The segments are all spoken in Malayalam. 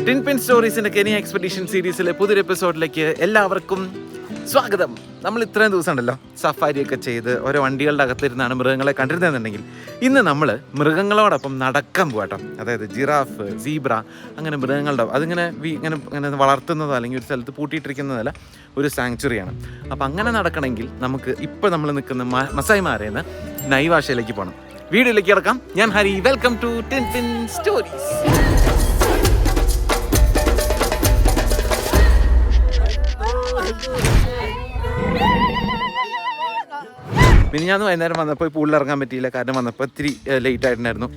ടിൻ പിൻ സ്റ്റോറീസിന്റെ കെനിയ എക്സ്പെഡിഷൻ സീരീസിലെ പുതിയൊരു എപ്പിസോഡിലേക്ക് എല്ലാവർക്കും സ്വാഗതം. നമ്മൾ ഇത്രയും ദിവസം ഉണ്ടല്ലോ സഫാരിയൊക്കെ ചെയ്ത് ഓരോ വണ്ടികളുടെ അകത്തിരുന്നാണ് മൃഗങ്ങളെ കണ്ടിരുന്നതെന്നുണ്ടെങ്കിൽ ഇന്ന് നമ്മൾ മൃഗങ്ങളോടൊപ്പം നടക്കാൻ പോകട്ടോ. അതായത് ജിറാഫ്, സീബ്ര, അങ്ങനെ മൃഗങ്ങളുടെ അതിങ്ങനെ ഇങ്ങനെ വളർത്തുന്നതോ അല്ലെങ്കിൽ ഒരു സ്ഥലത്ത് പൂട്ടിയിട്ടിരിക്കുന്നതല്ല, ഒരു സാങ്ച്വറിയാണ്. അപ്പം അങ്ങനെ നടക്കണമെങ്കിൽ നമുക്ക് ഇപ്പോൾ നമ്മൾ നിൽക്കുന്ന മസായ് മാരേന്ന് നൈവാഷയിലേക്ക് പോകണം. വീഡിയോയിലേക്ക് കിടക്കാം. ഞാൻ Hari. Welcome to tin pin stories. പിന്നെ ഞാൻ വൈകുന്നേരം വന്നപ്പോൾ പൂളിൽ ഇറങ്ങാൻ പറ്റിയില്ല, കാരണം വന്നപ്പോൾ ഇത്തിരി ലേറ്റ് ആയിട്ടുണ്ടായിരുന്നു.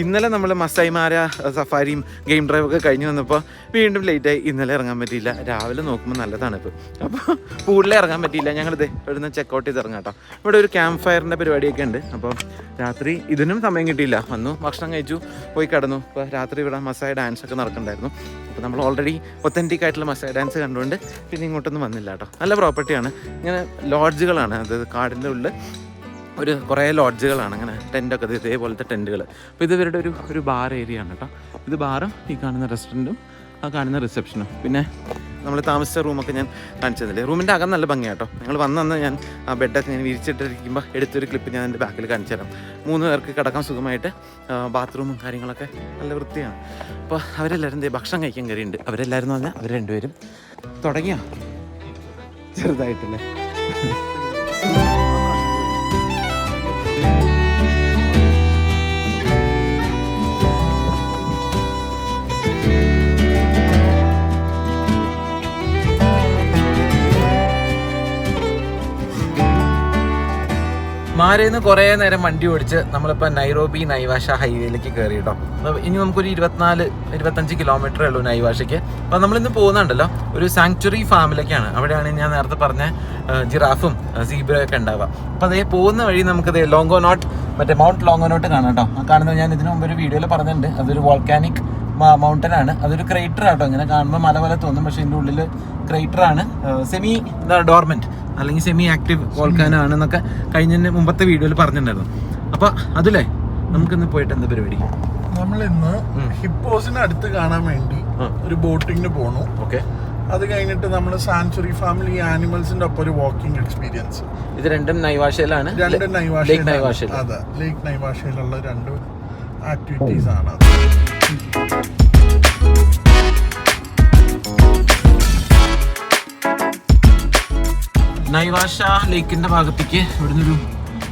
ഇന്നലെ നമ്മൾ മസായ് മാര സഫാരിയും ഗെയിം ഡ്രൈവൊക്കെ കഴിഞ്ഞ് വന്നപ്പോൾ വീണ്ടും ലേറ്റായി. ഇന്നലെ ഇറങ്ങാൻ പറ്റിയില്ല. രാവിലെ നോക്കുമ്പോൾ നല്ല തണുപ്പ്, അപ്പോൾ പൂളിൽ ഇറങ്ങാൻ പറ്റിയില്ല. ഞങ്ങളിത് ഇവിടുന്ന് ചെക്കൗട്ട് ചെയ്ത് ഇറങ്ങാം കേട്ടോ. ഇവിടെ ഒരു ക്യാമ്പ് ഫയറിൻ്റെ പരിപാടിയൊക്കെ ഉണ്ട്. അപ്പോൾ രാത്രി ഇതിനും സമയം കിട്ടിയില്ല. വന്നു, ഭക്ഷണം കഴിച്ചു, പോയി കിടന്നു. അപ്പോൾ രാത്രി ഇവിടെ മസായ് ഡാൻസ് ഒക്കെ നടക്കുന്നുണ്ടായിരുന്നു. അപ്പോൾ നമ്മൾ ഓൾറെഡി ഒത്തൻറ്റിക് ആയിട്ടുള്ള മസായ് ഡാൻസ് കണ്ടുകൊണ്ട് പിന്നെ ഇങ്ങോട്ടൊന്നും വന്നില്ല കേട്ടോ. നല്ല പ്രോപ്പർട്ടിയാണ്. ഇങ്ങനെ ലോഡ്ജുകളാണ്, അതായത് കാടിൻ്റെ ഉള്ളിൽ ഒരു കുറേ ലോഡ്ജുകളാണ്. അങ്ങനെ ടെൻറ്റൊക്കെ ഇതേപോലത്തെ ടെൻറ്റുകൾ. അപ്പോൾ ഇത് ഇവരുടെ ഒരു ബാർ ഏരിയ ആണ് കേട്ടോ. ഇത് ബാറും ഈ കാണുന്ന റെസ്റ്റോറൻറ്റും ആ കാണുന്ന റിസപ്ഷനും. പിന്നെ നമ്മൾ താമസിച്ച റൂമൊക്കെ ഞാൻ കാണിച്ചതില്ലേ. റൂമിൻ്റെ അകം നല്ല ഭംഗിയാട്ടോ. ഞങ്ങൾ വന്ന് ഞാൻ ആ ബെഡൊക്കെ ഞാൻ വിരിച്ചിട്ടിരിക്കുമ്പോൾ എടുത്തൊരു ക്ലിപ്പ് ഞാൻ എൻ്റെ ബാക്കിൽ കാണിച്ചു തരാം. 3 പേർക്ക് കിടക്കാൻ സുഖമായിട്ട് ബാത്റൂമും കാര്യങ്ങളൊക്കെ നല്ല വൃത്തിയാണ്. അപ്പോൾ അവരെല്ലാവരും ഭക്ഷണം കഴിക്കാൻ കയറിയുണ്ട്. അവരെല്ലാവരും എന്ന് പറഞ്ഞാൽ അവർ രണ്ടുപേരും തുടങ്ങിയോ ചെറുതായിട്ടല്ലേ. മാരേന്ന് കുറേ നേരം വണ്ടി ഓടിച്ച് നമ്മളിപ്പോൾ നൈറോബി നൈവാഷ ഹൈവേയിലേക്ക് കയറി കേട്ടോ. ഇനി നമുക്കൊരു 24-25 കിലോമീറ്ററേ ഉള്ളൂ നൈവാഷയ്ക്ക്. അപ്പോൾ നമ്മളിന്ന് പോകുന്നുണ്ടല്ലോ ഒരു സാങ്ച്വറി ഫാമിലേക്കാണ്. അവിടെയാണ് ഞാൻ നേരത്തെ പറഞ്ഞ ജിറാഫും സീബ്രയൊക്കെ ഉണ്ടാവുക. അപ്പോൾ അതേ പോകുന്ന വഴി നമുക്കത് ലോങ്കോനോട്ട്, മറ്റേ മൗണ്ട് ലോങ്കോനോട്ട് കാണാം കേട്ടോ. ആ കാണുന്നത് ഞാൻ ഇതിനു മുമ്പ് ഒരു വീഡിയോയിൽ പറഞ്ഞിട്ടുണ്ട്. അതൊരു വോൾക്കാനിക് മൗണ്ടൻ ആണ്. അതൊരു ക്രേറ്റർ ആട്ടോ. ഇങ്ങനെ കാണുമ്പോൾ മല പോലെ തോന്നും, പക്ഷേ ഇതിൻ്റെ ഉള്ളിൽ ക്രേറ്റർ ആണ്. സെമി ഡോർമെന്റ് അല്ലെങ്കിൽ സെമി ആക്റ്റീവ് വോൾക്കാനോ ആണെന്നൊക്കെ കഴിഞ്ഞ മുമ്പത്തെ വീഡിയോയിൽ പറഞ്ഞിട്ടുണ്ടായിരുന്നു. അപ്പൊ അതിലേ നമുക്കിന്ന് പോയിട്ട് എന്താ പരിപാടി? നമ്മളിന്ന് ഹിപ്പോസിനെ അടുത്ത് കാണാൻ വേണ്ടി ഒരു ബോട്ടിങ്ങിന് പോണു. ഓക്കെ. അത് കഴിഞ്ഞിട്ട് നമ്മൾ സാങ്ച്വറി ഫാമിലി ആനിമൽസിന്റെ ഒപ്പം ഒരു വാക്കിംഗ് എക്സ്പീരിയൻസ്. ഇത് രണ്ടും നൈവാഷയിലാണ്. രണ്ടും നൈവാഷയിൽ. അതെ, ലേക്ക് നൈവാഷയിലുള്ള 2 ആക്ടിവിറ്റീസ് ആണ്. നൈവാഷ ലേക്കിന്റെ ഭാഗത്തേക്ക് ഇവിടുന്ന് ഒരു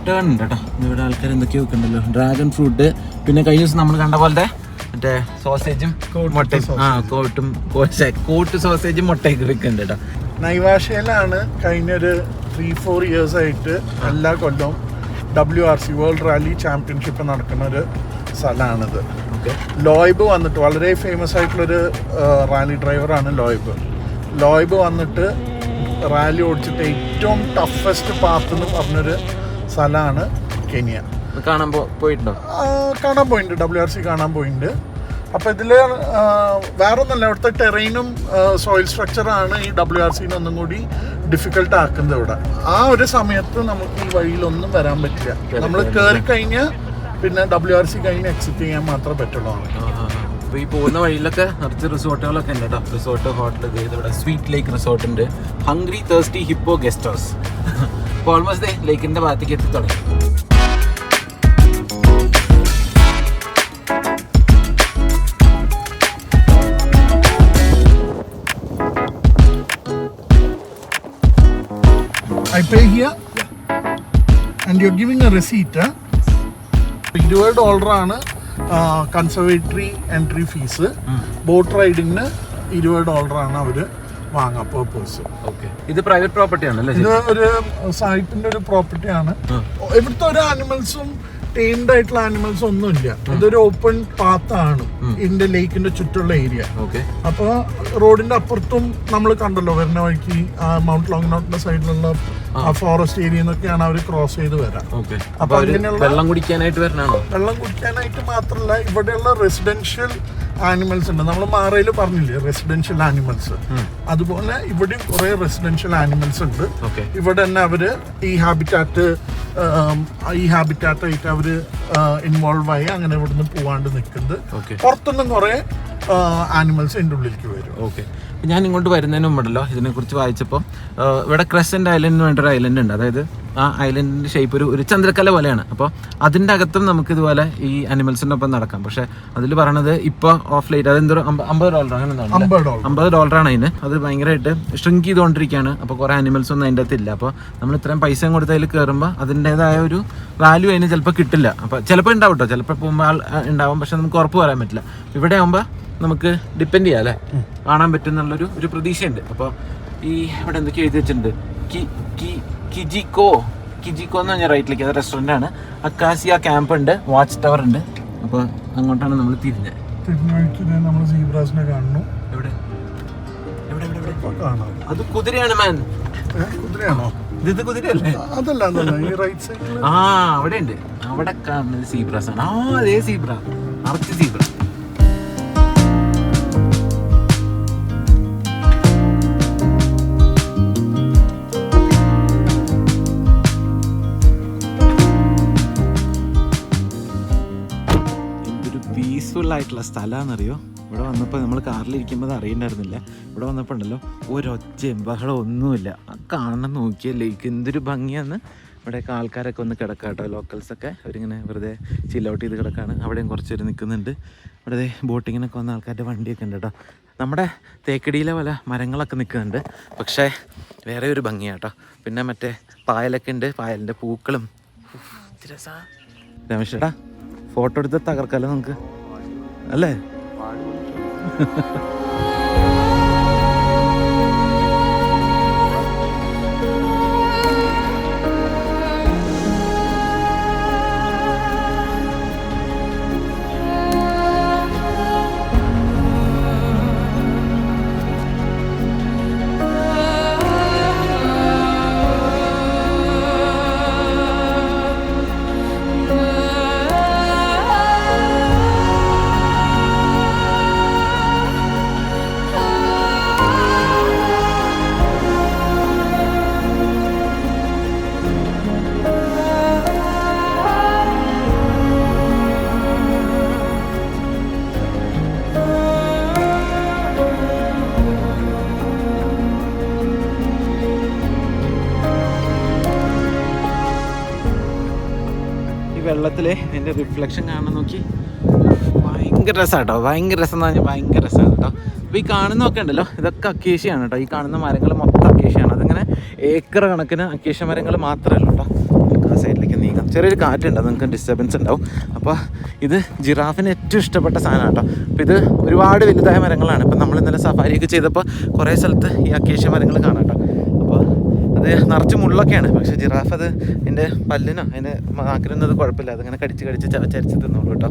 ടേൺ ഉണ്ട് കേട്ടോ. ഇവിടെ ആൾക്കാർ എന്തൊക്കെയോ വെക്കുന്നുണ്ടല്ലോ. ഡ്രാഗൺ ഫ്രൂട്ട്, പിന്നെ കഴിഞ്ഞ ദിവസം നമ്മൾ കണ്ട പോലത്തെ മറ്റേ സോസേജും മുട്ടയും കോട്ട് സോസേജും മുട്ടയൊക്കെ വെക്കുന്നുണ്ട് കേട്ടോ. നൈവാഷയിലാണ് കഴിഞ്ഞൊരു 3-4 ഇയേഴ്സ് ആയിട്ട് എല്ലാ കൊല്ലവും WRC വേൾഡ് റാലി ചാമ്പ്യൻഷിപ്പ് നടക്കുന്ന ഒരു സ്ഥലമാണിത്. ലോയ്ബ് വന്നിട്ട് വളരെ ഫേമസ് ആയിട്ടുള്ളൊരു റാലി ഡ്രൈവറാണ് ലോയ്ബ് വന്നിട്ട് റാലി ഓടിച്ചിട്ട് ഏറ്റവും ടഫസ്റ്റ് പാത്ത് എന്ന് പറഞ്ഞൊരു സ്ഥലമാണ് കെനിയ. കാണാൻ പോയിട്ടുണ്ടോ? കാണാൻ പോയിട്ടുണ്ട്, WRC കാണാൻ പോയിട്ടുണ്ട്. അപ്പോൾ ഇതിൽ വേറൊന്നല്ല, ഇവിടുത്തെ ടെറൈനും സോയിൽ സ്ട്രക്ചറാണ് ഈ WRCനെ ഒന്നും കൂടി ഡിഫിക്കൽട്ട് ആക്കുന്നത്. ഇവിടെ ആ ഒരു സമയത്ത് നമുക്ക് ഈ വഴിയിലൊന്നും വരാൻ പറ്റില്ല. നമ്മൾ കയറി കഴിഞ്ഞാൽ പിന്നെ WRC കഴിഞ്ഞ് എക്സിറ്റ് ചെയ്യാൻ മാത്രമേ പറ്റുള്ളൂ. അപ്പോൾ ഈ പോകുന്ന വഴിയിലൊക്കെ നിറച്ച് റിസോർട്ടുകളൊക്കെ ഉണ്ട് കേട്ടോ. റിസോർട്ട്, ഹോട്ടൽ, ഇവിടെ സ്വീറ്റ് ലേക്ക് റിസോർട്ട് ഉണ്ട്, hungry thirsty Hippo guest house. അപ്പോൾ ഓൾമോസ്റ്റ് ലേക്കിൻ്റെ ഭാഗത്തേക്ക് എത്തി തുടങ്ങി. I pay here and you're giving a receipt. $20 ആണ് കൺസർവേറ്ററി എൻട്രി ഫീസ്. ബോട്ട് റൈഡിങ്ങിന് $20 ആണ് അവര് വാങ്ങാം പെർ പേഴ്സൺ. ഇത് പ്രൈവറ്റ് പ്രോപ്പർട്ടി ആണല്ലേ? ഇത് ഒരു സായിപ്പിന്റെ ഒരു പ്രോപ്പർട്ടിയാണ്. ഇവിടുത്തെ ഒരു ആനിമൽസും ടൈംഡ് ആയിട്ടുള്ള ആനിമൽസ് ഒന്നുമില്ല. ഇതൊരു ഓപ്പൺ പാത്താണ് ഇതിന്റെ ലേക്കിന്റെ ചുറ്റുള്ള ഏരിയ. അപ്പൊ റോഡിന്റെ അപ്പുറത്തും നമ്മൾ കണ്ടല്ലോ വരുന്ന വഴിക്ക് മൗണ്ട് ലോങ്നോട്ടിന്റെ സൈഡിലുള്ള ഫോറസ്റ്റ് ഏരിയ എന്നൊക്കെയാണ് അവർ ക്രോസ് ചെയ്ത് വരാം. അപ്പൊ അങ്ങനെയുള്ള വെള്ളം കുടിക്കാനായിട്ട് മാത്രമല്ല ഇവിടെയുള്ള റെസിഡൻഷ്യൽ ആനിമൽസ് ഉണ്ട്. നമ്മൾ മാറയിൽ പറഞ്ഞില്ലേ റെസിഡൻഷ്യൽ ആനിമൽസ്, അതുപോലെ ഇവിടെ കുറെ റെസിഡൻഷ്യൽ ആനിമൽസ് ഉണ്ട്. ഇവിടെ തന്നെ അവര് ഈ ഹാബിറ്റാറ്റായിട്ട് അവര് ഇൻവോൾവ് ആയി അങ്ങനെ ഇവിടുന്ന് പോവാണ്ട് നിൽക്കുന്നത്. പുറത്തുനിന്നും കുറെ ആനിമൽസ് എൻ്റെ ഉള്ളിലേക്ക് വരും. ഓക്കെ. ഞാൻ ഇങ്ങോട്ട് വരുന്നതിന് മുമ്പുണ്ടല്ലോ ഇതിനെക്കുറിച്ച് വായിച്ചപ്പോൾ ഇവിടെ ക്രസൻറ്റ് ഐലൻഡ് എന്ന് പറഞ്ഞൊരു ഐലൻഡ് ഉണ്ട്. അതായത് ആ ഐലൻഡിൻ്റെ ഷേപ്പ് ഒരു ചന്ദ്രക്കല പോലെയാണ്. അപ്പോൾ അതിൻ്റെ അകത്തും നമുക്ക് ഇതുപോലെ ഈ അനിമൽസിൻ്റെ ഒപ്പം നടക്കാം. പക്ഷേ അതിൽ പറയണത് ഇപ്പോൾ ഓഫ് ലൈറ്റ് അതെന്തോ $50 അങ്ങനെ $50 അതിന്. അത് ഭയങ്കരമായിട്ട് ഷ്രിങ്ക് ചെയ്തുകൊണ്ടിരിക്കുകയാണ്. അപ്പോൾ കുറേ അനിമൽസ് ഒന്നും അതിൻ്റെ അകത്തില്ല. അപ്പോൾ നമ്മൾ ഇത്രയും പൈസയും കൊടുത്ത് അതിൽ കയറുമ്പോൾ അതിൻ്റേതായ ഒരു വാല്യൂ അതിന് ചിലപ്പോൾ കിട്ടില്ല. അപ്പോൾ ചിലപ്പോൾ ഉണ്ടാവും കേട്ടോ, ചിലപ്പോൾ പോകുമ്പോൾ ആൾ ഉണ്ടാവും. പക്ഷെ നമുക്ക് ഉറപ്പ് പറയാൻ പറ്റില്ല. ഇവിടെ ആകുമ്പോൾ നമുക്ക് ഡിപ്പെൻഡ് ചെയ്യാം അല്ലേ, കാണാൻ പറ്റും എന്നുള്ളൊരു പ്രതീക്ഷയുണ്ട്. അപ്പോൾ ഈ ഇവിടെ എന്തൊക്കെ എഴുതി വെച്ചിട്ടുണ്ട്, കിജിക്കോ എന്ന് പറഞ്ഞ റൈറ്റിലേക്ക്, അത് റെസ്റ്റോറൻ്റ് ആണ്. അക്കാസിയ ക്യാമ്പ് ഉണ്ട്, വാച്ച് ടവർ ഉണ്ട്. അപ്പോൾ അങ്ങോട്ടാണ് നമ്മൾ തിരിഞ്ഞത്. നമ്മൾ സീബ്രാസിനെ കാണുന്നു. എവിടെ എവിടെ എവിടെ എവിടെ കാണാം. അത് കുതിരയാണ് മാൻ. കുതിരയാണോ ഇത്? കുതിരയല്ലേ? അതല്ല ഈ റൈറ്റ് സൈഡിൽ. ആ അവിടെ ഉണ്ട്, അവിടെ കാണുന്നത് സീബ്രാസ് ആണ്. ആ അതേ സീബ്ര, നിറച്ച് സീബ്ര. പീസ്ഫുൾ ആയിട്ടുള്ള സ്ഥലമാണെന്നറിയോ. ഇവിടെ വന്നപ്പോൾ നമ്മൾ കാറിലിരിക്കുമ്പോൾ അത് അറിയണ്ടായിരുന്നില്ല. ഇവിടെ വന്നപ്പോൾ ഉണ്ടല്ലോ ഒരൊച്ചയും ബഹളം ഒന്നുമില്ല. ആ കാണണം നോക്കിയാൽ ലേക്ക് എന്തൊരു ഭംഗിയാന്ന്. ഇവിടെയൊക്കെ ആൾക്കാരൊക്കെ ഒന്ന് കിടക്കാം കേട്ടോ, ലോക്കൽസൊക്കെ അവരിങ്ങനെ വെറുതെ ചിൽ ഔട്ട് ചെയ്ത് കിടക്കാണ്. അവിടെയും കുറച്ച് പേര് നിൽക്കുന്നുണ്ട്. ഇവിടെ ബോട്ടിങ്ങിനൊക്കെ വന്ന ആൾക്കാരുടെ വണ്ടിയൊക്കെ ഉണ്ട് കേട്ടോ. നമ്മുടെ തേക്കടിയിലെ പല മരങ്ങളൊക്കെ നിൽക്കുന്നുണ്ട്. പക്ഷേ വേറെ ഒരു ഭംഗിയാട്ടോ. പിന്നെ മറ്റേ പായലൊക്കെ ഉണ്ട്, പായലിൻ്റെ പൂക്കളും. രമേശേട്ടാ ഫോട്ടോ എടുത്ത് തകർക്കാലോ നമുക്ക് അല്ലേ? വെള്ളത്തിൽ അതിൻ്റെ റിഫ്ലക്ഷൻ കാണാൻ നോക്കി. ഭയങ്കര രസമാണ് കേട്ടോ, ഭയങ്കര രസം എന്ന് പറഞ്ഞാൽ ഭയങ്കര രസമാണ് കേട്ടോ. അപ്പോൾ ഈ കാണുന്നതൊക്കെ ഉണ്ടല്ലോ ഇതൊക്കെ അക്കേഷ്യയാണ് കേട്ടോ. ഈ കാണുന്ന മരങ്ങൾ മൊത്തം അക്കേഷ്യയാണ്. അതിങ്ങനെ ഏക്കർ കണക്കിന് അക്കേഷ്യ മരങ്ങൾ മാത്രമേ ഉള്ളൂ കേട്ടോ. നമുക്ക് ആ സൈഡിലേക്ക് നീങ്ങാം. ചെറിയൊരു കാറ്റുണ്ട്, അത് നിങ്ങൾക്ക് ഡിസ്റ്റർബൻസ് ഉണ്ടാവും. അപ്പോൾ ഇത് ജിറാഫിന് ഏറ്റവും ഇഷ്ടപ്പെട്ട സാധനമാണ് കേട്ടോ. അപ്പോൾ ഇത് ഒരുപാട് വലുതായ മരങ്ങളാണ്. ഇപ്പം നമ്മൾ ഇന്നലെ സഫാരിയൊക്കെ ചെയ്തപ്പോൾ കുറേ സ്ഥലത്ത് ഈ അക്കേഷ്യ മരങ്ങൾ കാണാം കേട്ടോ. അപ്പോൾ അത് നിറച്ച് മുള്ളൊക്കെയാണ്. പക്ഷേ ജിറാഫ് അത് അതിൻ്റെ പല്ലിനോ അതിൻ്റെ നാക്കിനൊന്നും അത് കുഴപ്പമില്ല. അതിങ്ങനെ കടിച്ച് ചരിച്ച് തിന്നോളൂ കേട്ടോ.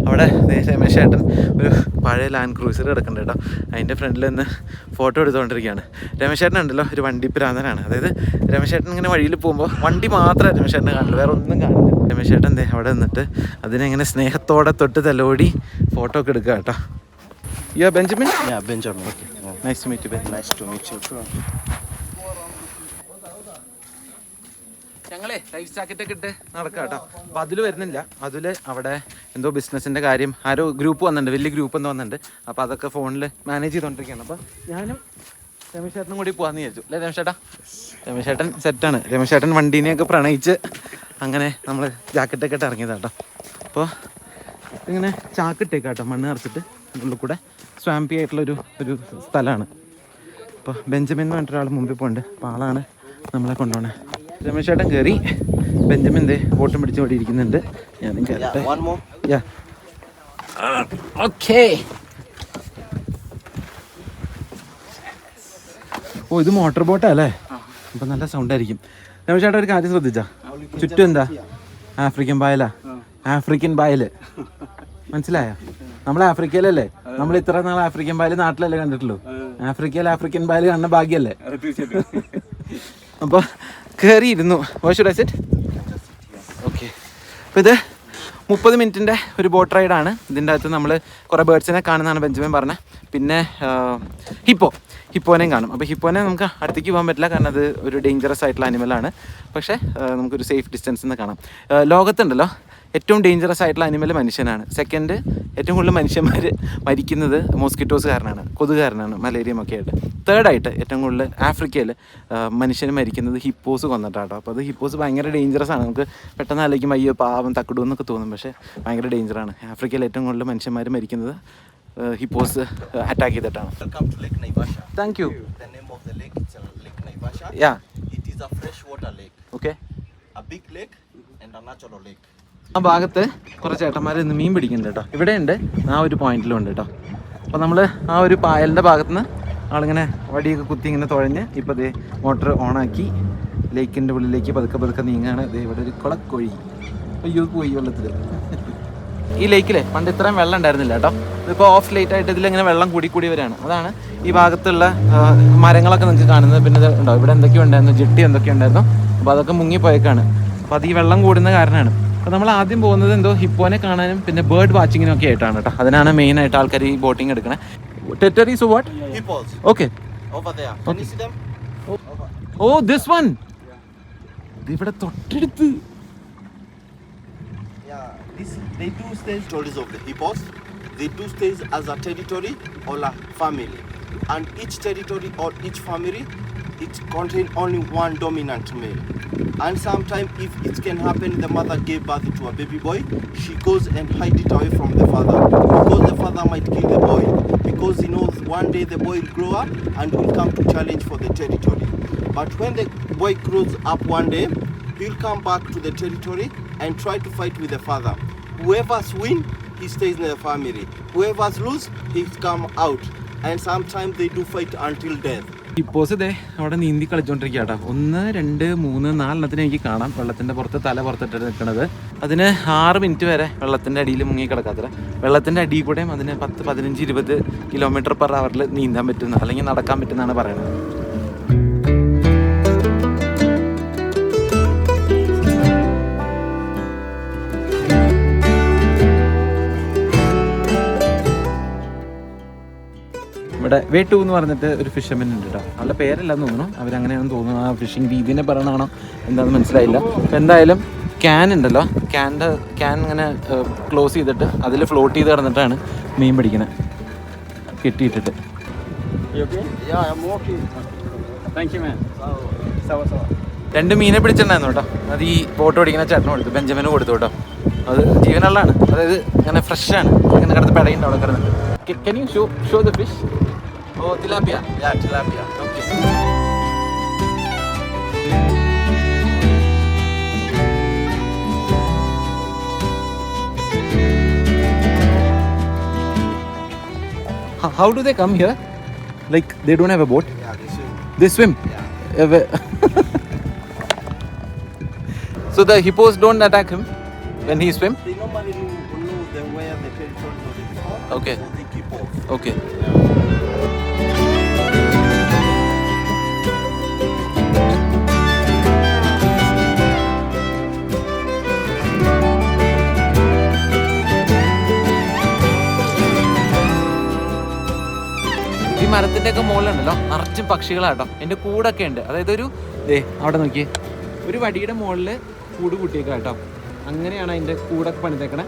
അവിടെ രമേശ് ചേട്ടൻ ഒരു പഴയ ലാൻഡ് ക്രൂസർ കിടക്കുന്നുണ്ട് കേട്ടോ. അതിൻ്റെ ഫ്രണ്ടിൽ നിന്ന് ഫോട്ടോ എടുത്തുകൊണ്ടിരിക്കുകയാണ്. രമേശ് ചേട്ടൻ ഉണ്ടല്ലോ ഒരു വണ്ടി പ്രാന്തനാണ്. അതായത് രമേശ് ചേട്ടൻ ഇങ്ങനെ വഴിയിൽ പോകുമ്പോൾ വണ്ടി മാത്രമേ രമേശ് ചേട്ടനെ കാണില്ല, വേറെ ഒന്നും കാണില്ല. രമേശ് ചേട്ടൻ അവിടെ നിന്നിട്ട് അതിനെങ്ങനെ സ്നേഹത്തോടെ തൊട്ട് തലോടി ഫോട്ടോ ഒക്കെ എടുക്കുക കേട്ടോ. യാ Benjamin? Yeah, Benjamin. Okay. Nice to meet you, Ben. Nice to meet you too. ഞങ്ങളെ ലൈഫ് ജാക്കറ്റ് ഒക്കെ ഇട്ട് നടക്കാം കേട്ടോ. അപ്പോൾ അതിൽ വരുന്നില്ല. അതിൽ അവിടെ എന്തോ ബിസിനസ്സിൻ്റെ കാര്യം ആരോ ഗ്രൂപ്പ് വന്നിട്ടുണ്ട്, വലിയ ഗ്രൂപ്പ് എന്തോ വന്നിട്ടുണ്ട്. അപ്പോൾ അതൊക്കെ ഫോണിൽ മാനേജ് ചെയ്തുകൊണ്ടിരിക്കുകയാണ്. അപ്പോൾ ഞാനും രമേശ് ചേട്ടനും കൂടി പോകാമെന്ന് വിചാരിച്ചു അല്ലേ രമേശ് ചേട്ടാ? രമേശ് ചേട്ടൻ സെറ്റാണ്. രമേശ് ചേട്ടൻ വണ്ടീനെയൊക്കെ പ്രണയിച്ച് അങ്ങനെ നമ്മൾ ജാക്കറ്റൊക്കെ ഇട്ട് ഇറങ്ങിയതാണ് കേട്ടോ. അപ്പോൾ ഇങ്ങനെ ചാക്കിട്ടേക്കാം കേട്ടോ, മണ്ണ് നിറച്ചിട്ട് ഉള്ളിൽ കൂടെ സ്വാമ്പി ആയിട്ടുള്ളൊരു സ്ഥലമാണ്. അപ്പോൾ ബെഞ്ചമിൻ എന്ന് പറഞ്ഞിട്ടൊരാൾ മുമ്പിൽ പോകുന്നുണ്ട്. അപ്പോൾ ആളാണ് നമ്മളെ കൊണ്ടുപോകണേ. രമേശ് ചേട്ടൻ കയറി, ബെഞ്ചമിൻ ബോട്ടും പിടിച്ച് ഇവിടെ ഇരിക്കുന്നുണ്ട്. ഞാനും കയറട്ടെ. ഓക്കേ. ഓ ഇത് മോട്ടോർ ബോട്ടാ അല്ലേ? അപ്പം നല്ല സൗണ്ട് ആയിരിക്കും. രമേശ് ചേട്ടൻ ഒരു കാര്യം ശ്രദ്ധിച്ചാ, ചുറ്റും എന്താ ആഫ്രിക്കൻ പായലാ. ആഫ്രിക്കൻ പായല് മനസ്സിലായോ? നമ്മൾ ആഫ്രിക്കയിലല്ലേ, നമ്മൾ ഇത്ര നാൾ ആഫ്രിക്കൻ പായല് നാട്ടിലല്ലേ കണ്ടിട്ടുള്ളൂ. ആഫ്രിക്കയിൽ ആഫ്രിക്കൻ പായല് കാണുന്ന ഭാഗ്യല്ലേ. അപ്പോൾ കയറിയിരുന്നു. Wash set okay. അപ്പോൾ ഇത് 30 മിനിറ്റിൻ്റെ ഒരു ബോട്ട് റൈഡാണ്. ഇതിൻ്റെ അകത്ത് നമ്മൾ കുറേ ബേർഡ്സിനെ കാണുന്നതാണ് ബെഞ്ചമിൻ പറഞ്ഞത്. പിന്നെ ഹിപ്പോനെയും കാണും. അപ്പോൾ ഹിപ്പോനെ നമുക്ക് അടുത്തേക്ക് പോകാൻ പറ്റില്ല, കാരണം അത് ഒരു ഡേഞ്ചറസ് ആയിട്ടുള്ള അനിമലാണ്. പക്ഷേ നമുക്കൊരു സേഫ് ഡിസ്റ്റൻസിൽ നിന്ന് കാണാം. ലോകത്തുണ്ടല്ലോ ഏറ്റവും ഡേഞ്ചറസ് ആയിട്ടുള്ള അനിമൽ മനുഷ്യനാണ്. സെക്കൻഡ് ഏറ്റവും കൂടുതൽ മനുഷ്യന്മാർ മരിക്കുന്നത് മോസ്കിറ്റോസ് കാരണമാണ്, കൊതുക് കാരണമാണ്, മലേറിയം ഒക്കെ ആയിട്ട്. തേർഡായിട്ട് ഏറ്റവും കൂടുതൽ ആഫ്രിക്കയിൽ മനുഷ്യന് മരിക്കുന്നത് ഹിപ്പോസ് കൊന്നിട്ടാട്ടോ. അപ്പോൾ അത് ഹിപ്പോസ് ഭയങ്കര ഡേഞ്ചറസ് ആണ്. നമുക്ക് പെട്ടെന്ന് ആലോചിക്കും അയ്യോ പാവം തക്കടു എന്നൊക്കെ തോന്നും, പക്ഷേ ഭയങ്കര ഡേഞ്ചറാണ്. ആഫ്രിക്കയിൽ ഏറ്റവും കൂടുതൽ മനുഷ്യന്മാർ മരിക്കുന്നത് ഹിപ്പോസ് അറ്റാക്ക് ചെയ്തിട്ടാണ്. Welcome to Lake Naivasha. Thank you. The name of the lake is Lake Naivasha. Yeah It is a freshwater lake, okay. a big lake and a natural lake. ആ ഭാഗത്ത് കുറച്ച് ചേട്ടന്മാർ ഇന്ന് മീൻ പിടിക്കുന്നുണ്ട് കേട്ടോ. ഇവിടെ ഉണ്ട്, ആ ഒരു പോയിന്റിലും ഉണ്ട് കേട്ടോ. അപ്പോൾ നമ്മൾ ആ ഒരു പായലിൻ്റെ ഭാഗത്തുനിന്ന് ആളിങ്ങനെ വടിയൊക്കെ കുത്തി ഇങ്ങനെ തുഴഞ്ഞ് ഇപ്പോൾ ദേ മോട്ടർ ഓണാക്കി ലേക്കിൻ്റെ ഉള്ളിലേക്ക് പതുക്കെ പതുക്കെ നീങ്ങാണ്. ദേ ഇവിടെ ഒരു കുളക്കൊഴി, അയ്യോ പോയി വെള്ളത്തിൽ. ഈ ലേക്കിലെ പണ്ട് ഇത്രയും വെള്ളം ഉണ്ടായിരുന്നില്ല കേട്ടോ. ഇതിപ്പോൾ ഓഫ് ലൈറ്റ് ആയിട്ട് ഇതിലിങ്ങനെ വെള്ളം കൂടി കൂടി വരികയാണ്. അതാണ് ഈ ഭാഗത്തുള്ള മരങ്ങളൊക്കെ നിങ്ങൾക്ക് കാണുന്നത്. പിന്നെ ഇത് ഉണ്ടോ, ഇവിടെ എന്തൊക്കെയോ ഉണ്ടായിരുന്നു, ജെട്ടി എന്തൊക്കെയോ ഉണ്ടായിരുന്നു. അപ്പോൾ അതൊക്കെ മുങ്ങിപ്പോയേക്കാണ്. അപ്പോൾ അത് ഈ വെള്ളം കൂടുന്ന കാരണമാണ്. അപ്പോൾ നമ്മൾ ആദ്യം പോകുന്നത് എന്തോ ഹിപ്പോനെ കാണാനും പിന്നെ ബേർഡ് വാച്ചിങ്ങിനും ഒക്കെ ആയിട്ടാണ് കേട്ടോ. അതിനാണ് മെയിനായിട്ട് ആൾക്കാർ ഈ ബോട്ടിങ് എടുക്കണേ. ടെറ്ററി so what? Hippos okay. over there. Can you see them? Oh this one, ഇവിടെ തൊട്ടടുത്ത്. Yeah, they do stay stories of the hippos. They do stay as a territory or a family, and each territory or each family it contain only one dominant male. And sometimes if it can happen, the mother gave birth to a baby boy, she goes and hide it away from the father, because the father might kill the boy, because he knows one day the boy will grow up and will come to challenge for the territory. But when the boy grows up one day, he'll come back to the territory and try to fight with the father. Whoever's win, he stays in the family. Whoever's lose, he's come out. And sometimes they do fight until death. Hippos ഇതേ അവിടെ നീന്തി കളിച്ചോണ്ടിരിക്കുക കേട്ടോ. 1, 2, 3, 4 എനിക്ക് കാണാം വെള്ളത്തിൻ്റെ പുറത്ത് തല പുറത്തിട്ട് നിൽക്കുന്നത്. അതിന് 6 മിനിറ്റ് വരെ വെള്ളത്തിൻ്റെ അടിയിൽ മുങ്ങി കിടക്കാത്ര. വെള്ളത്തിൻ്റെ അടിയിൽ കൂടെയും അതിന് 10, 15, 20 km/h നീന്താൻ പറ്റുന്ന അല്ലെങ്കിൽ നടക്കാൻ പറ്റുന്നതാണ് പറയുന്നത്. ഇവിടെ വേട്ടു എന്ന് പറഞ്ഞിട്ട് ഒരു ഫിഷർമെൻ ഉണ്ട് കേട്ടോ. ആളുടെ പേരല്ലെന്ന് തോന്നുന്നു, അവരങ്ങനെയാണെന്ന് തോന്നുന്നു. ആ ഫിഷിംഗ് രീതിനെ പറയണതാണോ എന്താണെന്ന് മനസ്സിലായില്ല. അപ്പോൾ എന്തായാലും ക്യാൻ ഉണ്ടല്ലോ, ക്യാൻ ഇങ്ങനെ ക്ലോസ് ചെയ്തിട്ട് അതിൽ ഫ്ലോട്ട് ചെയ്ത് കിടന്നിട്ടാണ് മീൻ പിടിക്കുന്നത് കെട്ടിയിട്ടിട്ട്. Yeah, I'm walking. Thank you man. 2 മീനെ പിടിച്ചിട്ടുണ്ടായിരുന്നു കേട്ടോ. അത് ഈ ബോട്ട് ഓടിക്കുന്ന ചേട്ടന് കൊടുത്തു, ബെഞ്ചമിന് കൊടുത്തു കേട്ടോ. അത് ജീവനുള്ളതാണ്, അതായത് ഇങ്ങനെ ഫ്രഷാണ്, ഇങ്ങനെ കിടന്ന് പെടയുണ്ട് അവിടെ കിടന്നിട്ട്. Can you show the fish? Oh, tilapia. Yeah, tilapia. Okay. How do they come here? Like they don't have a boat? Yeah, they swim. They swim? Yeah. So the hippos don't attack him when he swim? They normally know the where the territory of the hippo. Okay. So they keep off. Okay. ഈ മരത്തിൻ്റെ ഒക്കെ മുകളിലുണ്ടല്ലോ നിറച്ചും പക്ഷികളാട്ടോ. എൻ്റെ കൂടൊക്കെ ഉണ്ട്. അതായത് ഒരു അവിടെ നോക്കിയേ, ഒരു വടിയുടെ മുകളിൽ കൂട് കൂട്ടിയേക്കാം കേട്ടോ. അങ്ങനെയാണ് അതിൻ്റെ കൂടൊക്കെ പണിതേക്കണേ.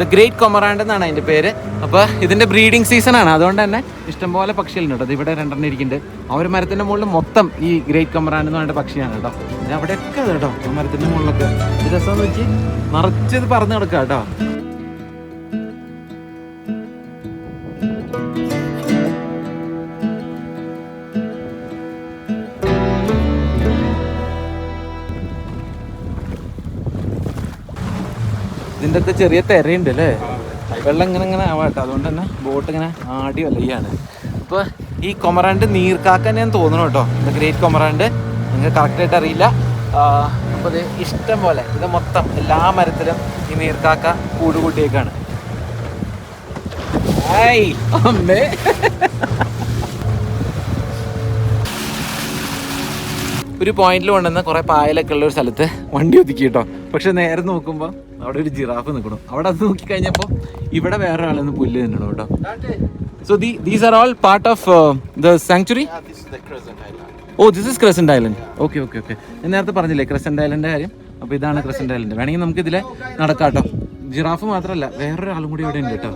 ദ ഗ്രേറ്റ് കൊമറാൻഡ് എന്നാണ് അതിൻ്റെ പേര്. അപ്പോൾ ഇതിൻ്റെ ബ്രീഡിങ് സീസണാണ്, അതുകൊണ്ട് തന്നെ ഇഷ്ടംപോലെ പക്ഷികളുണ്ട് കേട്ടോ. ഇവിടെ 2 ഇരിക്കുന്നുണ്ട്. ആ ഒരു മരത്തിൻ്റെ മുകളിൽ മൊത്തം ഈ ഗ്രേറ്റ് കൊമറാൻഡ് എന്ന് പറഞ്ഞ പക്ഷിയാണ് കേട്ടോ. ഇത് അവിടെയൊക്കെ അത് കേട്ടോ, ആ മരത്തിൻ്റെ മുകളിലൊക്കെ. ഇത് രസമെന്ന് വെച്ച് നിറച്ചത് പറന്ന് കിടക്കുക കേട്ടോ. ഇതിൻ്റെ അകത്ത് ചെറിയ തിരയുണ്ട് അല്ലേ, വെള്ളം ഇങ്ങനെ ആവാട്ടോ. അതുകൊണ്ട് തന്നെ ബോട്ട് ഇങ്ങനെ ആടി വലയാണ്. അപ്പോൾ ഈ കൊമറാൻഡ് നീർക്കാക്ക ഞാൻ തോന്നണം കേട്ടോ, ദ ഗ്രേറ്റ് കൊമറാൻഡ്. നിങ്ങൾക്ക് കറക്റ്റായിട്ട് അറിയില്ല. അപ്പോൾ ഇത് ഇഷ്ടം പോലെ ഇത് മൊത്തം എല്ലാ മരത്തിലും ഈ നീർക്കാക്ക കൂടുകൂട്ടിയേക്കാണ്. ഹായ് അമ്മേ. ഒരു പോയിന്റിൽ കൊണ്ടുവന്ന് കുറേ പായലൊക്കെ ഉള്ള ഒരു സ്ഥലത്ത് വണ്ടി ഒതുക്കി കേട്ടോ. പക്ഷെ നേരെ നോക്കുമ്പോൾ അവിടെ ഒരു ജിറാഫ് നിൽക്കണം. അവിടെ അത് നോക്കിക്കഴിഞ്ഞപ്പോൾ ഇവിടെ വേറെ ആളൊന്ന് പുല്ല് തിന്നണം കേട്ടോ. So these are all part of the sanctuary. Yeah, this is the Crescent Island. Oh this is Crescent Island. Okay. ഞാൻ നേരത്തെ പറഞ്ഞില്ലേ ക്രസന്റ് ഐലൻഡിൻ്റെ കാര്യം. അപ്പോൾ ഇതാണ് ക്രസന്റ് ഐലൻഡ്. വേണമെങ്കിൽ നമുക്ക് ഇതിലെ നടക്കാം കേട്ടോ. ജിറാഫ് മാത്രമല്ല വേറൊരാളും കൂടി ഇവിടെ ഉണ്ട് കേട്ടോ.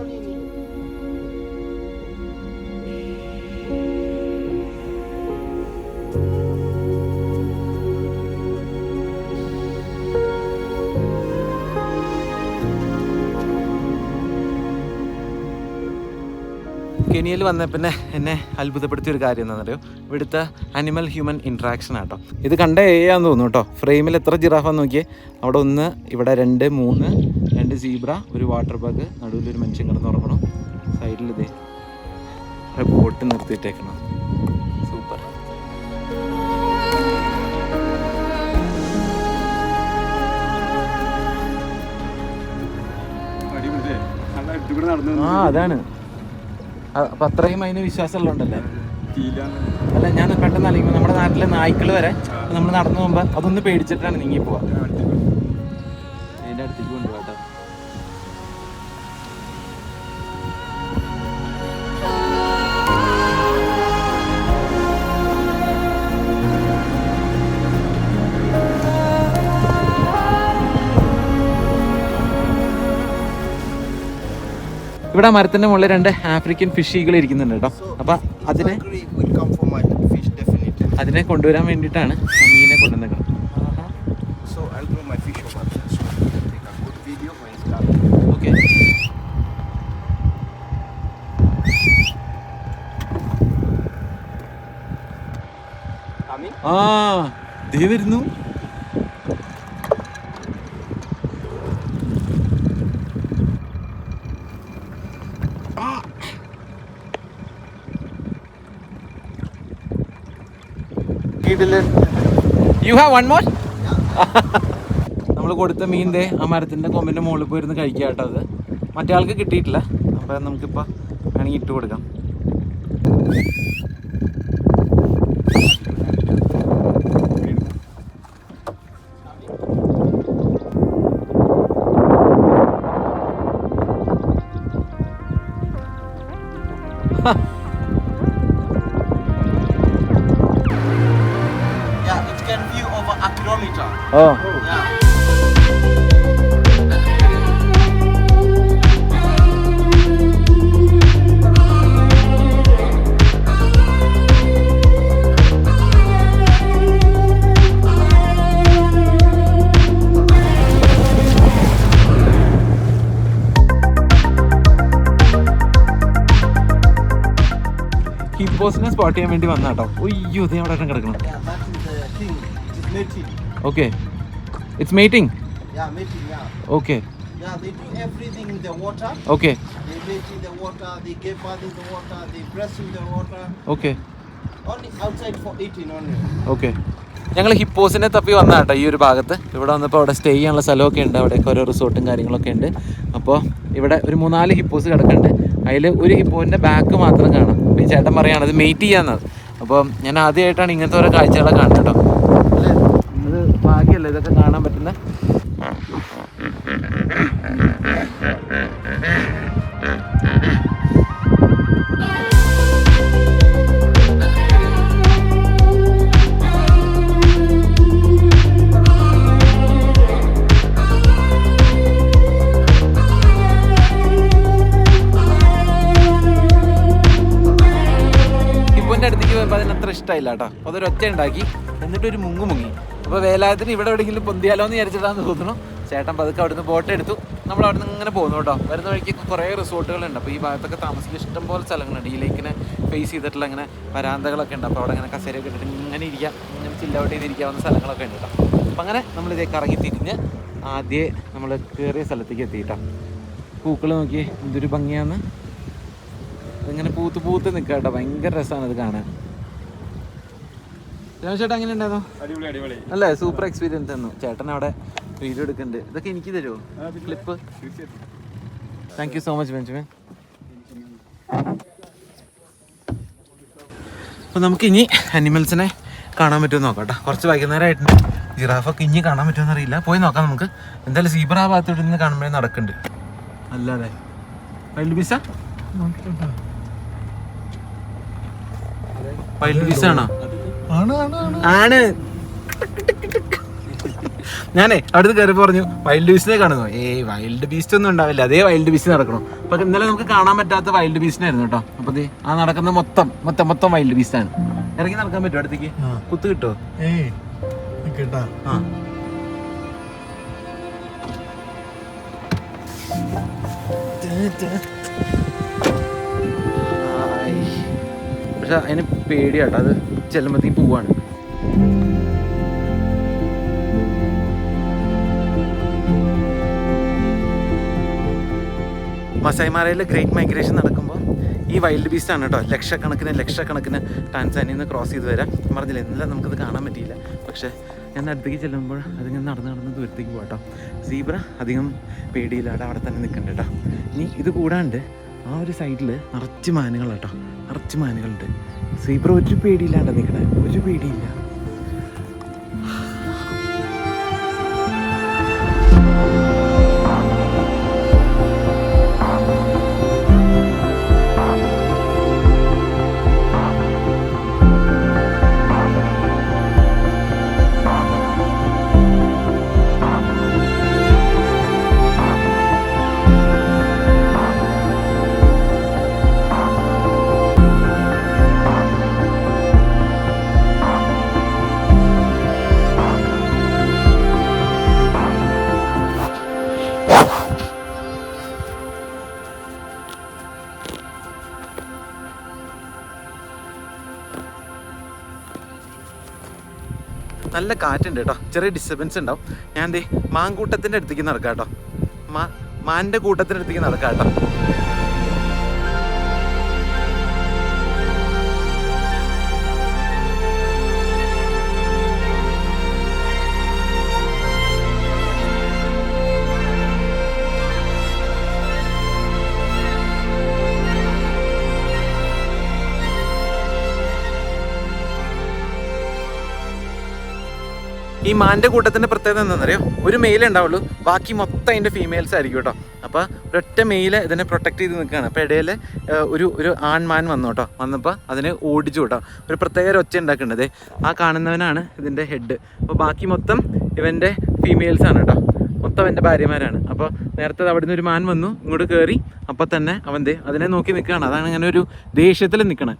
കെനിയയിൽ വന്ന പിന്നെ എന്നെ അത്ഭുതപ്പെടുത്തിയ ഒരു കാര്യം എന്താണെന്നറിയോ, ഇവിടുത്തെ അനിമൽ ഹ്യൂമൻ ഇൻട്രാക്ഷൻ ആട്ടോ. ഇത് കണ്ട ഏയാന്ന് തോന്നുന്നു കേട്ടോ. ഫ്രെയിമിൽ എത്ര ജിറാഫാന്ന് നോക്കിയേ. അവിടെ 1, ഇവിടെ 2, 3, 2 സീബ്ര, ഒരു വാട്ടർ ബഗ്, നടുവിലൊരു മനുഷ്യൻ കിടന്ന് ഉറങ്ങണം, സൈഡിൽ ഇതേ ബോട്ട് നിർത്തിയിട്ടേക്കണം. സൂപ്പർ. ആ അതാണ്. അപ്പം അത്രയും അതിന് വിശ്വാസമുള്ളതുകൊണ്ടല്ലേ. അല്ല ഞാൻ പെട്ടെന്ന് അല്ലെങ്കിൽ നമ്മുടെ നാട്ടിലെ നായ്ക്കൾ വരെ നമ്മൾ നടന്നു പോകുമ്പോൾ അതൊന്ന് പേടിച്ചിട്ടാണ് നീങ്ങി പോവാ. അതിൻ്റെ അടുത്തേക്ക് കൊണ്ടുപോകട്ടെ. ഇവിടെ മരത്തിന്റെ മുകളിൽ 2 ആഫ്രിക്കൻ ഫിഷ് ഈഗിൾ ഇരിക്കുന്നുണ്ട് കേട്ടോ. അപ്പൊ അതിനെ കൊണ്ടുവരാൻ വേണ്ടിയിട്ടാണ് മീനെ കൊണ്ടുവന്നേക്കണം. ഓക്കെ. ആ ദേ വരുന്നു. You have one more? നമ്മൾ കൊടുത്ത മീൻ ദേ ആ മരത്തിൻ്റെ കൊമ്പിൻ്റെ മുകളിൽ പോയിരുന്ന് കഴിക്കുക കേട്ടോ. അത് മറ്റേ ആൾക്ക് കിട്ടിയിട്ടില്ല. അപ്പം നമുക്കിപ്പോൾ വേണമെങ്കിൽ ഇട്ട് കൊടുക്കാം. Oh. Yeah. ഹിപ്പോസിനെ സ്പോട്ട് ചെയ്യാൻ വേണ്ടി വന്ന കേട്ടോ. ഒയ്യോ ഇത് അവിടെ കിടക്കണം. Okay, it's meeting. Yeah, mating. Yeah. Okay. Yeah, they do everything in the water. Okay. They mate in the water. They give birth in the water. They breast in the water. Okay. Only outside for eating only. Okay. ഞങ്ങൾ ഹിപ്പോസിനെ തപ്പി വന്ന കേട്ടോ ഈ ഒരു ഭാഗത്ത്. ഇവിടെ വന്നപ്പോൾ അവിടെ സ്റ്റേ ചെയ്യാനുള്ള സ്ഥലമൊക്കെ ഉണ്ട്. അവിടെയൊക്കെ ഓരോ റിസോർട്ടും കാര്യങ്ങളൊക്കെ ഉണ്ട്. അപ്പോൾ ഇവിടെ ഒരു 3-4 ഹിപ്പോസ് കിടക്കുന്നുണ്ട്. അതിൽ ഒരു ഹിപ്പോൻ്റെ ബാക്ക് മാത്രം കാണാം. അപ്പോൾ ഈ ചേട്ടൻ പറയുകയാണ് അത് മെയ്റ്റ് ചെയ്യാന്നത്. അപ്പോൾ ഞാൻ ആദ്യമായിട്ടാണ് ഇങ്ങനത്തെ ഓരോ കാഴ്ചകളൊക്കെ കാണുന്നത് കേട്ടോ. അല്ലേ, അത് ഭാഗ്യമല്ലേ ഇതൊക്കെ കാണാൻ പറ്റുന്നത്. അടുത്തേക്ക് പോയപ്പോൾ അതിനത്ര ഇഷ്ടമായില്ല കേട്ടോ. അപ്പോൾ അതൊരു ഒറ്റ ഉണ്ടാക്കി എന്നിട്ടൊരു മുങ്ങി. അപ്പോൾ വേലായത്തിന് ഇവിടെ എവിടെയെങ്കിലും പൊന്തിയാലോ എന്ന് വിചാരിച്ചിട്ടാന്ന് തോന്നുന്നു. ചേട്ടൻ പതുക്കെ അവിടുന്ന് ബോട്ട് എടുത്തു. നമ്മൾ അവിടെ നിന്ന് ഇങ്ങനെ പോകുന്നു കേട്ടോ. വരുന്ന വഴിക്ക് കുറേ റിസോർട്ടുകളുണ്ട്. അപ്പോൾ ഈ ഭാഗത്തൊക്കെ താമസിക്കാൻ ഇഷ്ടംപോലെ സ്ഥലങ്ങളുണ്ട്. ഈ ലേക്കിനെ ഫേസ് ചെയ്തിട്ടുള്ള ഇങ്ങനെ വരാന്തകളൊക്കെ ഉണ്ട്. അപ്പോൾ അവിടെ ഇങ്ങനെ കസേരയൊക്കെ ഇട്ടിട്ട് ഇങ്ങനെ ഇരിക്കാം, ഇങ്ങനെ ചില്ലൗട്ട് ചെയ്തിരിക്കാവുന്ന സ്ഥലങ്ങളൊക്കെ ഉണ്ട് കേട്ടോ. അപ്പോൾ അങ്ങനെ നമ്മളിതേ കറങ്ങി തിരിഞ്ഞ് ആദ്യമേ നമ്മൾ കയറിയ സ്ഥലത്തേക്ക് എത്തിയിട്ടോ. പൂക്കൾ നോക്കി എന്തൊരു ഭംഗിയാന്ന്. ഇങ്ങനെ പൂത്ത് നിൽക്കുക കേട്ടോ. ഭയങ്കര രസമാണ് അത് കാണാൻ. ചേട്ടാ എങ്ങനെ ഉണ്ടായിരുന്നു? അല്ലേ, സൂപ്പർ എക്സ്പീരിയൻസ് ആയിരുന്നു. ചേട്ടൻ അവിടെ വീഡിയോ എടുക്കുന്നുണ്ട്. ഇതൊക്കെ എനിക്ക് തരുമോ clip? Thank you so much Benjamin. അപ്പോൾ നമുക്കിനി അനിമൽസിനെ കാണാൻ പറ്റുമെന്ന് നോക്കാം കേട്ടോ. കുറച്ച് വൈകുന്നേരമായിട്ടുണ്ട്. ജിറാഫൊക്കെ ഇനി കാണാൻ പറ്റുമെന്ന് അറിയില്ല. പോയി നോക്കാം നമുക്ക്. എന്തായാലും സീബ്ര ആ ഭാഗത്തോട്ട് നിന്ന് കാണുമ്പോഴേ നടക്കുന്നുണ്ട്. അല്ലാതെ വൈൽഡ് ബീസാ? വൈൽഡ് ബീസ് ആണോ? ആണ്. ഞാനേ അടുത്ത് കയറി പറഞ്ഞു വൈൽഡ് ബീസ്റ്റിനെ കാണുന്നു. വൈൽഡ് ബീസ്റ്റ് ഒന്നും ഉണ്ടാവില്ല, അതേ വൈൽഡ് ബീസ്റ്റ് നടക്കണം. അപ്പൊ ഇന്നലെ നമുക്ക് കാണാൻ പറ്റാത്ത വൈൽഡ് ബീസ്റ്റിനായിരുന്നു കേട്ടോ. അപ്പൊ ആ നടക്കുന്ന മൊത്തം വൈൽഡ് ബീസ്റ്റ് ആണ്. ഇറങ്ങി നടക്കാൻ പറ്റുമോ അടുത്തേക്ക്? കുത്ത് കിട്ടോ? കേട്ടാ പക്ഷെ അതിന് പേടിയാട്ടോ, അത് ചെല്ലുമ്പത്തേക്ക് പോവാണ്. മസായ് മാരയിലെ ഗ്രേറ്റ് മൈഗ്രേഷൻ നടക്കുമ്പോൾ ഈ വൈൽഡ് ബീസ്റ്റ് ആണ് കേട്ടോ ലക്ഷക്കണക്കിന് ടാൻസാനിയിൽ നിന്ന് ക്രോസ് ചെയ്ത് വരാം. പറഞ്ഞില്ല ഇന്നലെ നമുക്കത് കാണാൻ പറ്റിയില്ല. പക്ഷേ ഞാൻ അടുത്തേക്ക് ചെല്ലുമ്പോൾ അതിങ്ങനെ നടന്ന് ദൂരത്തേക്ക് പോകാം. സീബ്ര അധികം പേടിയില്ലാതെ അവിടെ തന്നെ നിൽക്കണ്ട കേട്ടോ. ഇനി ഇത് കൂടാണ്ട് ആ ഒരു സൈഡിൽ നിറച്ച് മാനുകളാട്ടോ, നിറച്ച് മാനുകളുണ്ട്. സീബ്ര ഒരു പേടിയില്ലാണ്ട് നിൽക്കണേ, ഒരു പേടിയില്ല. നല്ല കാറ്റുണ്ട് കേട്ടോ, ചെറിയ ഡിസ്റ്റർബൻസ് ഉണ്ടാവും. ഞാൻ മാൻകൂട്ടത്തിൻ്റെ അടുത്തേക്ക് നടക്കാം കേട്ടോ, മാൻ്റെ കൂട്ടത്തിൻ്റെ അടുത്തേക്ക് നടക്കാം കേട്ടോ. ഈ മാൻ്റെ കൂട്ടത്തിൻ്റെ പ്രത്യേകത എന്താണെന്നറിയോ? ഒരു മെയിലേ ഉണ്ടാവുള്ളൂ, ബാക്കി മൊത്തം അതിൻ്റെ ഫീമെയിൽസ് ആയിരിക്കും കേട്ടോ. അപ്പോൾ ഒരൊറ്റ മെയില് ഇതിനെ പ്രൊട്ടക്ട് ചെയ്ത് നിൽക്കുകയാണ്. അപ്പോൾ ഇടയിൽ ഒരു ആൺമാൻ വന്നു കേട്ടോ. വന്നപ്പോൾ അതിനെ ഓടിച്ചു കേട്ടോ. ഒരു പ്രത്യേക ഒച്ച ഉണ്ടാക്കേണ്ടത് ആ കാണുന്നവനാണ് ഇതിൻ്റെ ഹെഡ്. അപ്പോൾ ബാക്കി മൊത്തം ഇവൻ്റെ ഫീമെയിൽസാണ് കേട്ടോ, മൊത്തം അവൻ്റെ ഭാര്യമാരാണ്. അപ്പോൾ നേരത്തെ അവിടെ നിന്ന് ഒരു മാൻ വന്നു, ഇങ്ങോട്ട് കയറി, അപ്പോൾ തന്നെ അവൻ അതിനെ നോക്കി നിൽക്കുകയാണ്. അതാണ് അങ്ങനെ ഒരു ദേഷ്യത്തിൽ നിൽക്കണേ.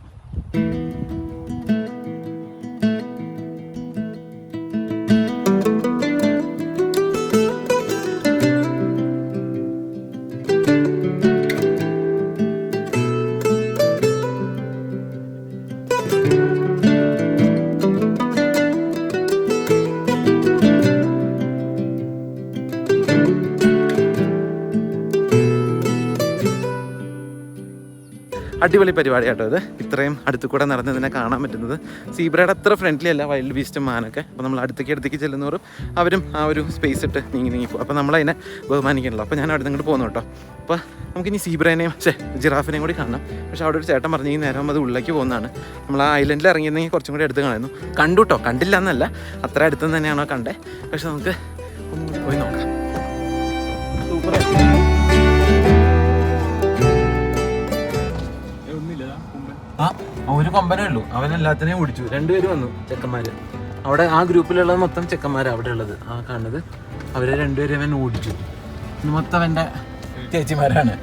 അടിപൊളി പരിപാടി കേട്ടോ ഇത്. ഇത്രയും അടുത്ത് കൂടെ നടന്നതിനെ കാണാൻ പറ്റുന്നത്. സീബ്രയുടെ അത്ര ഫ്രണ്ട്ലി അല്ല വൈൽഡ് ബീസ്റ്റും മാനൊക്കെ. അപ്പോൾ നമ്മൾ അടുത്തേക്ക് ചെല്ലുന്നവരും അവരും ആ ഒരു സ്പേസ് ഇട്ട് നീങ്ങി പോകും. അപ്പോൾ നമ്മളതിനെ ബഹുമാനിക്കണല്ലോ. അപ്പോൾ ഞാൻ അവിടെ ഇങ്ങോട്ട് പോകുന്നു കേട്ടോ. അപ്പോൾ നമുക്കിനി സീബ്രേനെയും ജിറാഫിനെയും കൂടി കാണാം. പക്ഷേ അവിടെ ഒരു ചേട്ടൻ പറഞ്ഞു ഈ നേരം അത് ഉള്ളിലേക്ക് പോകുന്നതാണ്. നമ്മൾ ആ ഐലൻഡിൽ ഇറങ്ങിയിരുന്നെങ്കിൽ കുറച്ചും കൂടി അടുത്ത് കാണുന്നു. കണ്ടു കേട്ടോ, കണ്ടില്ല എന്നല്ല, അത്ര അടുത്ത് തന്നെയാണോ കണ്ടേ. പക്ഷെ നമുക്ക് ഒന്നുകൂടി പോയി നോക്കാം. സൂപ്പർ. ഒരു കൊമ്പനേ ഉള്ളൂ, അവൻ എല്ലാത്തിനെയും ഓടിച്ചു. രണ്ടുപേരും വന്നു ചെക്കന്മാര്. അവിടെ ആ ഗ്രൂപ്പിലുള്ളത് മൊത്തം ചെക്കന്മാരാണ് അവിടെ ഉള്ളത്. ആ കാണുന്നത് അവരെ രണ്ടുപേരും അവൻ ഓടിച്ചു. മൊത്തം എൻ്റെ ചേച്ചിമാരാണ്.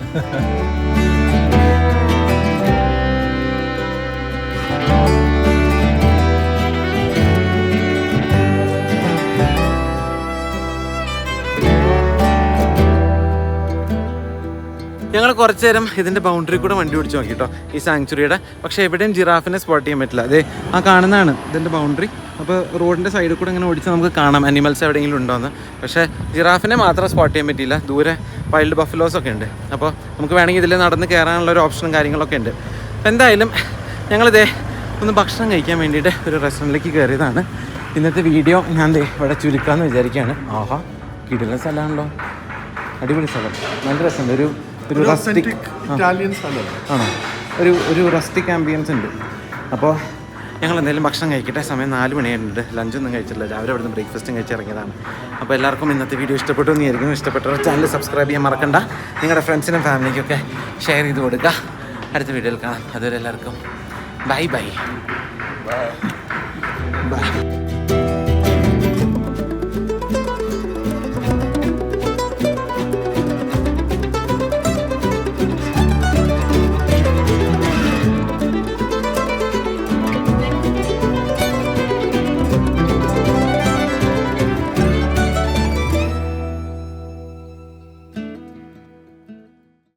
ഞങ്ങൾ കുറച്ച് നേരം ഇതിൻ്റെ ബൗണ്ടറി കൂടെ വണ്ടി ഓടിച്ച് നോക്കി കേട്ടോ, ഈ സാങ്ച്വറിയുടെ. പക്ഷേ എവിടെയും ജിറാഫിനെ സ്പോട്ട് ചെയ്യാൻ പറ്റില്ല. അതെ ആ കാണുന്നതാണ് ഇതിൻ്റെ ബൗണ്ടറി. അപ്പോൾ റോഡിൻ്റെ സൈഡിൽ കൂടെ ഇങ്ങനെ ഓടിച്ച് നമുക്ക് കാണാം അനിമൽസ് എവിടെയെങ്കിലും ഉണ്ടോയെന്ന്. പക്ഷേ ജിറാഫിനെ മാത്രം സ്പോട്ട് ചെയ്യാൻ പറ്റിയില്ല. ദൂരെ വൈൽഡ് ബഫലോസൊക്കെ ഉണ്ട്. അപ്പോൾ നമുക്ക് വേണമെങ്കിൽ ഇതിൽ നടന്ന് കയറാനുള്ളൊരു ഓപ്ഷനും കാര്യങ്ങളൊക്കെ ഉണ്ട്. അപ്പോൾ എന്തായാലും ഞങ്ങളിതേ ഒന്ന് ഭക്ഷണം കഴിക്കാൻ വേണ്ടിയിട്ട് ഒരു റെസ്റ്റോറൻറ്റിലേക്ക് കയറിയതാണ്. ഇന്നത്തെ വീഡിയോ ഞാൻ ഇവിടെ ചുരുക്കാമെന്ന് വിചാരിക്കുകയാണ്. ആഹാ, കിടിലൻ സ്ഥലമാണല്ലോ, അടിപൊളി സ്ഥലം, നല്ല രസമുണ്ട്. ഒരു റസ്റ്റിക് ഇറ്റാലിയൻ സ്ഥലം ആണോ, ഒരു റസ്റ്റിക് ആംബിയൻസ് ഉണ്ട്. അപ്പോൾ ഞങ്ങൾ എന്തെങ്കിലും ഭക്ഷണം കഴിക്കട്ടെ. സമയം 4 മണിയായിട്ടുണ്ട്. ലഞ്ചൊന്നും കഴിച്ചിട്ടില്ല, രാവിലെ അവിടുന്ന് ബ്രേക്ക്ഫാസ്റ്റും കഴിച്ചിറങ്ങിയതാണ്. അപ്പോൾ എല്ലാവർക്കും ഇന്നത്തെ വീഡിയോ ഇഷ്ടപ്പെട്ടു എന്ന് വിചാരിക്കുന്നു. ഇഷ്ടപ്പെട്ടവർ ചാനൽ സബ്സ്ക്രൈബ് ചെയ്യാൻ മറക്കണ്ട. നിങ്ങളുടെ ഫ്രണ്ട്സിനും ഫാമിലിക്കൊക്കെ ഷെയർ ചെയ്ത് കൊടുക്കുക. അടുത്ത വീഡിയോയിൽ കാണാം. അതുവരെ എല്ലാവർക്കും ബൈ ബൈ.